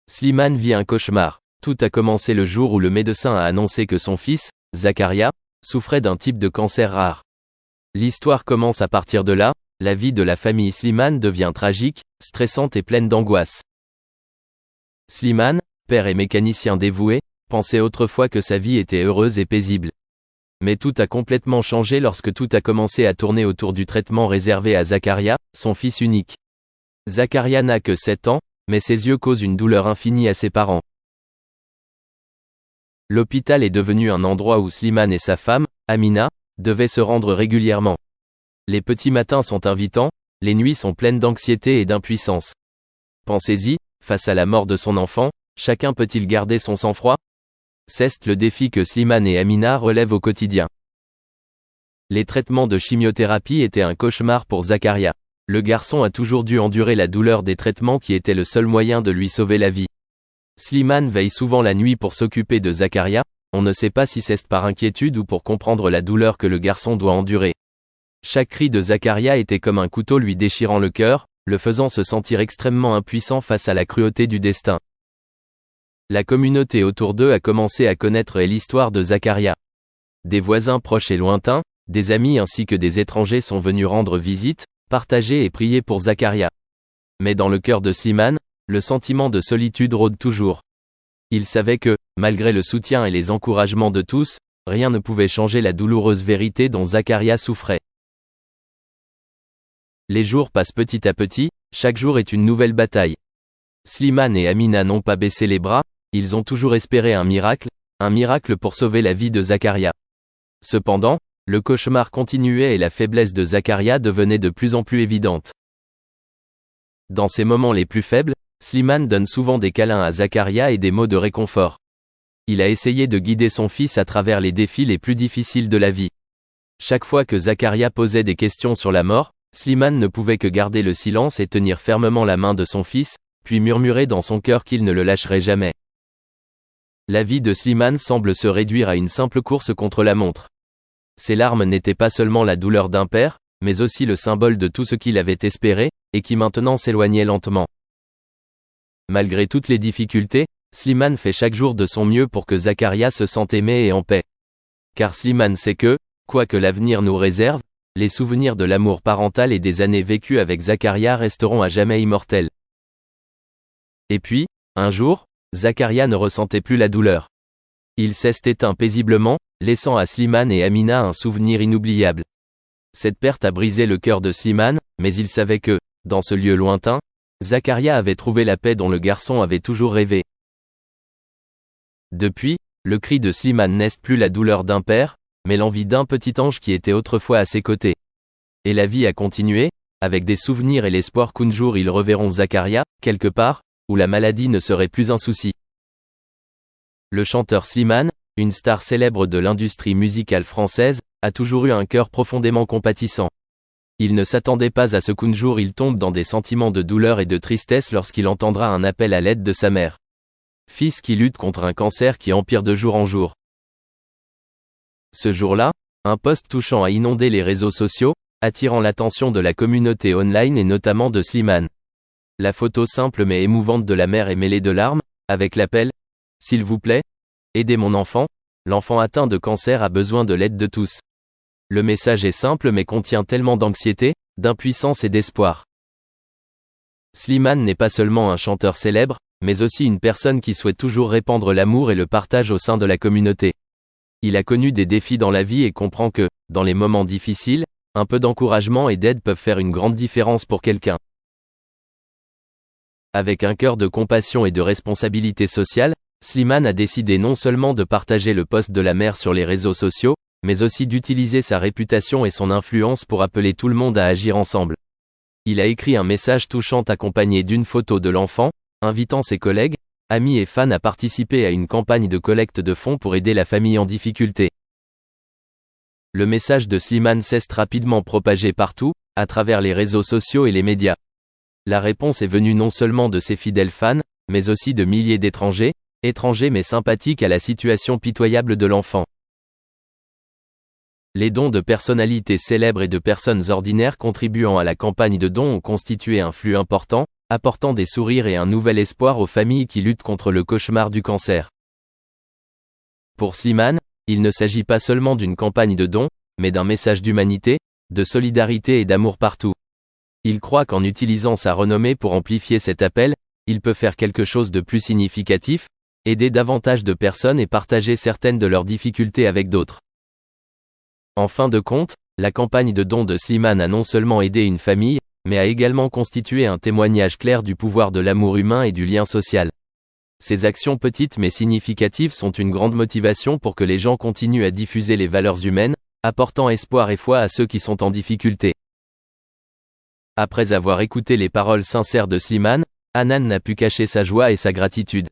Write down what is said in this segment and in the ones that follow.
Slimane vit un cauchemar. Tout a commencé le jour où le médecin a annoncé que son fils, Zakaria, souffrait d'un type de cancer rare. L'histoire commence à partir de là, la vie de la famille Slimane devient tragique, stressante et pleine d'angoisse. Slimane, père et mécanicien dévoué, pensait autrefois que sa vie était heureuse et paisible. Mais tout a complètement changé lorsque tout a commencé à tourner autour du traitement réservé à Zakaria, son fils unique. Zakaria n'a que 7 ans, mais ses yeux causent une douleur infinie à ses parents. L'hôpital est devenu un endroit où Slimane et sa femme, Amina, devaient se rendre régulièrement. Les petits matins sont invitants, les nuits sont pleines d'anxiété et d'impuissance. Pensez-y, face à la mort de son enfant, chacun peut-il garder son sang-froid? C'est le défi que Slimane et Amina relèvent au quotidien. Les traitements de chimiothérapie étaient un cauchemar pour Zakaria. Le garçon a toujours dû endurer la douleur des traitements qui étaient le seul moyen de lui sauver la vie. Slimane veille souvent la nuit pour s'occuper de Zakaria, on ne sait pas si c'est par inquiétude ou pour comprendre la douleur que le garçon doit endurer. Chaque cri de Zakaria était comme un couteau lui déchirant le cœur, le faisant se sentir extrêmement impuissant face à la cruauté du destin. La communauté autour d'eux a commencé à connaître l'histoire de Zakaria. Des voisins proches et lointains, des amis ainsi que des étrangers sont venus rendre visite, partager et prier pour Zakaria. Mais dans le cœur de Slimane, le sentiment de solitude rôde toujours. Il savait que, malgré le soutien et les encouragements de tous, rien ne pouvait changer la douloureuse vérité dont Zakaria souffrait. Les jours passent petit à petit, chaque jour est une nouvelle bataille. Slimane et Amina n'ont pas baissé les bras, ils ont toujours espéré un miracle pour sauver la vie de Zakaria. Cependant, le cauchemar continuait et la faiblesse de Zakaria devenait de plus en plus évidente. Dans ses moments les plus faibles, Slimane donne souvent des câlins à Zakaria et des mots de réconfort. Il a essayé de guider son fils à travers les défis les plus difficiles de la vie. Chaque fois que Zakaria posait des questions sur la mort, Slimane ne pouvait que garder le silence et tenir fermement la main de son fils, puis murmurer dans son cœur qu'il ne le lâcherait jamais. La vie de Slimane semble se réduire à une simple course contre la montre. Ses larmes n'étaient pas seulement la douleur d'un père, mais aussi le symbole de tout ce qu'il avait espéré, et qui maintenant s'éloignait lentement. Malgré toutes les difficultés, Slimane fait chaque jour de son mieux pour que Zakaria se sente aimé et en paix. Car Slimane sait que, quoi que l'avenir nous réserve, les souvenirs de l'amour parental et des années vécues avec Zakaria resteront à jamais immortels. Et puis, un jour, Zakaria ne ressentait plus la douleur. Il s'est éteint paisiblement, laissant à Slimane et Amina un souvenir inoubliable. Cette perte a brisé le cœur de Slimane, mais il savait que, dans ce lieu lointain, Zakaria avait trouvé la paix dont le garçon avait toujours rêvé. Depuis, le cri de Slimane n'est plus la douleur d'un père, mais l'envie d'un petit ange qui était autrefois à ses côtés. Et la vie a continué, avec des souvenirs et l'espoir qu'un jour ils reverront Zakaria, quelque part, où la maladie ne serait plus un souci. Le chanteur Slimane, une star célèbre de l'industrie musicale française, a toujours eu un cœur profondément compatissant. Il ne s'attendait pas à ce qu'un jour il tombe dans des sentiments de douleur et de tristesse lorsqu'il entendra un appel à l'aide de sa mère. Fils qui lutte contre un cancer qui empire de jour en jour. Ce jour-là, un post touchant a inondé les réseaux sociaux, attirant l'attention de la communauté online et notamment de Slimane. La photo simple mais émouvante de la mère est mêlée de larmes, avec l'appel « S'il vous plaît, aidez mon enfant, l'enfant atteint de cancer a besoin de l'aide de tous ». Le message est simple mais contient tellement d'anxiété, d'impuissance et d'espoir. Slimane n'est pas seulement un chanteur célèbre, mais aussi une personne qui souhaite toujours répandre l'amour et le partage au sein de la communauté. Il a connu des défis dans la vie et comprend que, dans les moments difficiles, un peu d'encouragement et d'aide peuvent faire une grande différence pour quelqu'un. Avec un cœur de compassion et de responsabilité sociale, Slimane a décidé non seulement de partager le post de la mère sur les réseaux sociaux, mais aussi d'utiliser sa réputation et son influence pour appeler tout le monde à agir ensemble. Il a écrit un message touchant accompagné d'une photo de l'enfant, invitant ses collègues, amis et fans à participer à une campagne de collecte de fonds pour aider la famille en difficulté. Le message de Slimane s'est rapidement propagé partout, à travers les réseaux sociaux et les médias. La réponse est venue non seulement de ses fidèles fans, mais aussi de milliers d'étrangers, étrangers mais sympathiques à la situation pitoyable de l'enfant. Les dons de personnalités célèbres et de personnes ordinaires contribuant à la campagne de dons ont constitué un flux important, apportant des sourires et un nouvel espoir aux familles qui luttent contre le cauchemar du cancer. Pour Slimane, il ne s'agit pas seulement d'une campagne de dons, mais d'un message d'humanité, de solidarité et d'amour partout. Il croit qu'en utilisant sa renommée pour amplifier cet appel, il peut faire quelque chose de plus significatif, aider davantage de personnes et partager certaines de leurs difficultés avec d'autres. En fin de compte, la campagne de dons de Slimane a non seulement aidé une famille, mais a également constitué un témoignage clair du pouvoir de l'amour humain et du lien social. Ces actions petites mais significatives sont une grande motivation pour que les gens continuent à diffuser les valeurs humaines, apportant espoir et foi à ceux qui sont en difficulté. Après avoir écouté les paroles sincères de Slimane, Hanan n'a pu cacher sa joie et sa gratitude.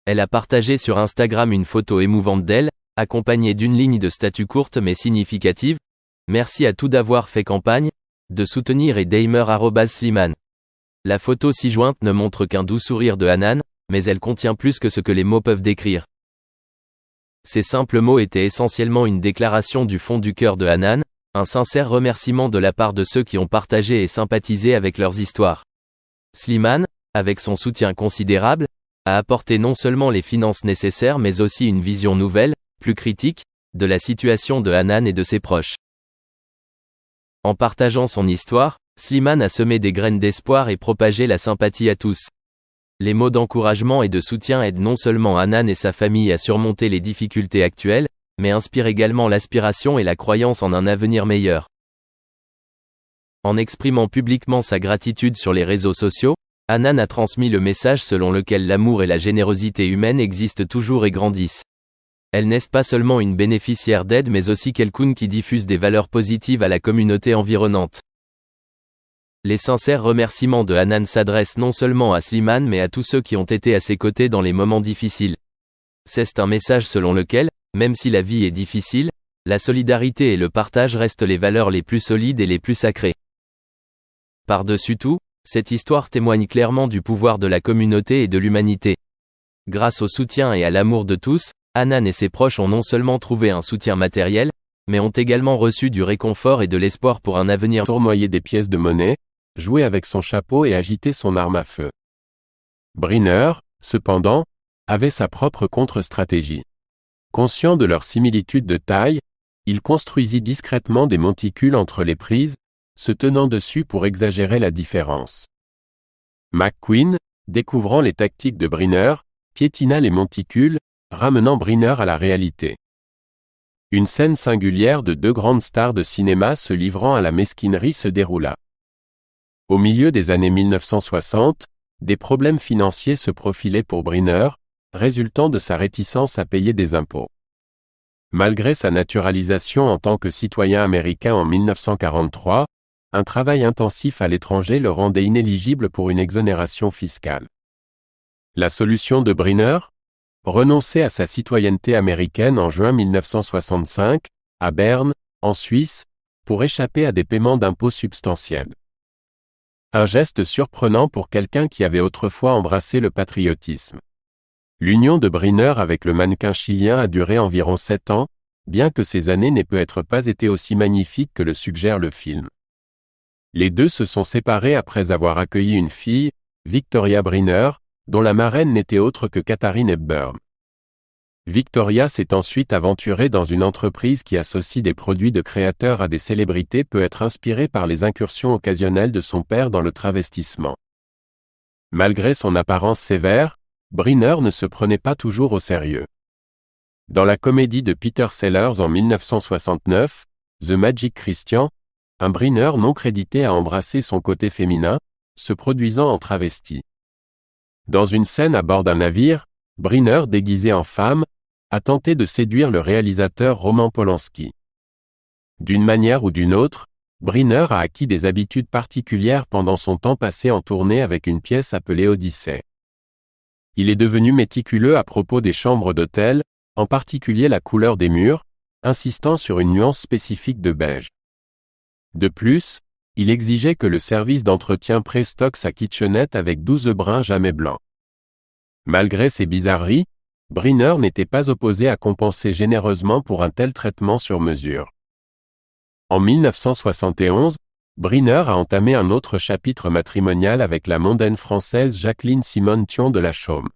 Elle a partagé sur Instagram une photo émouvante d'elle, accompagnée d'une ligne de statut courte mais significative. Merci à tous d'avoir fait campagne, de soutenir et d'aimer @Slimane. La photo ci-jointe ne montre qu'un doux sourire de Hanan, mais elle contient plus que ce que les mots peuvent décrire. Ces simples mots étaient essentiellement une déclaration du fond du cœur de Hanan, un sincère remerciement de la part de ceux qui ont partagé et sympathisé avec leurs histoires. Slimane, avec son soutien considérable, a apporté non seulement les finances nécessaires mais aussi une vision nouvelle, plus critique, de la situation de Hanan et de ses proches. En partageant son histoire, Slimane a semé des graines d'espoir et propagé la sympathie à tous. Les mots d'encouragement et de soutien aident non seulement Hanan et sa famille à surmonter les difficultés actuelles, mais inspirent également l'aspiration et la croyance en un avenir meilleur. En exprimant publiquement sa gratitude sur les réseaux sociaux, Hanan a transmis le message selon lequel l'amour et la générosité humaine existent toujours et grandissent. Elle n'est pas seulement une bénéficiaire d'aide mais aussi quelqu'un qui diffuse des valeurs positives à la communauté environnante. Les sincères remerciements de Hanan s'adressent non seulement à Slimane mais à tous ceux qui ont été à ses côtés dans les moments difficiles. C'est un message selon lequel, même si la vie est difficile, la solidarité et le partage restent les valeurs les plus solides et les plus sacrées. Par-dessus tout, cette histoire témoigne clairement du pouvoir de la communauté et de l'humanité. Grâce au soutien et à l'amour de tous, Hanan et ses proches ont non seulement trouvé un soutien matériel, mais ont également reçu du réconfort et de l'espoir pour un avenir. Tournoyer des pièces de monnaie, jouer avec son chapeau et agiter son arme à feu. Briner, cependant, avait sa propre contre-stratégie. Conscient de leur similitude de taille, il construisit discrètement des monticules entre les prises, se tenant dessus pour exagérer la différence. McQueen, découvrant les tactiques de Briner, piétina les monticules, ramenant Briner à la réalité. Une scène singulière de deux grandes stars de cinéma se livrant à la mesquinerie se déroula. Au milieu des années 1960, des problèmes financiers se profilaient pour Briner, résultant de sa réticence à payer des impôts. Malgré sa naturalisation en tant que citoyen américain en 1943, un travail intensif à l'étranger le rendait inéligible pour une exonération fiscale. La solution de Briner ? Renoncer à sa citoyenneté américaine en juin 1965, à Berne, en Suisse, pour échapper à des paiements d'impôts substantiels. Un geste surprenant pour quelqu'un qui avait autrefois embrassé le patriotisme. L'union de Briner avec le mannequin chilien a duré environ 7 ans, bien que ces années n'aient peut-être pas été aussi magnifiques que le suggère le film. Les deux se sont séparés après avoir accueilli une fille, Victoria Briner, dont la marraine n'était autre que Katharine Hepburn. Victoria s'est ensuite aventurée dans une entreprise qui associe des produits de créateurs à des célébrités peut être inspirée par les incursions occasionnelles de son père dans le travestissement. Malgré son apparence sévère, Briner ne se prenait pas toujours au sérieux. Dans la comédie de Peter Sellers en 1969, The Magic Christian, un Briner non crédité a embrassé son côté féminin, se produisant en travesti. Dans une scène à bord d'un navire, Briner déguisé en femme, a tenté de séduire le réalisateur Roman Polanski. D'une manière ou d'une autre, Briner a acquis des habitudes particulières pendant son temps passé en tournée avec une pièce appelée Odyssée. Il est devenu méticuleux à propos des chambres d'hôtel, en particulier la couleur des murs, insistant sur une nuance spécifique de beige. De plus, il exigeait que le service d'entretien préstocke sa kitchenette avec 12 brins jamais blancs. Malgré ces bizarreries, Briner n'était pas opposé à compenser généreusement pour un tel traitement sur mesure. En 1971, Briner a entamé un autre chapitre matrimonial avec la mondaine française Jacqueline Simone Thion de la Chaume.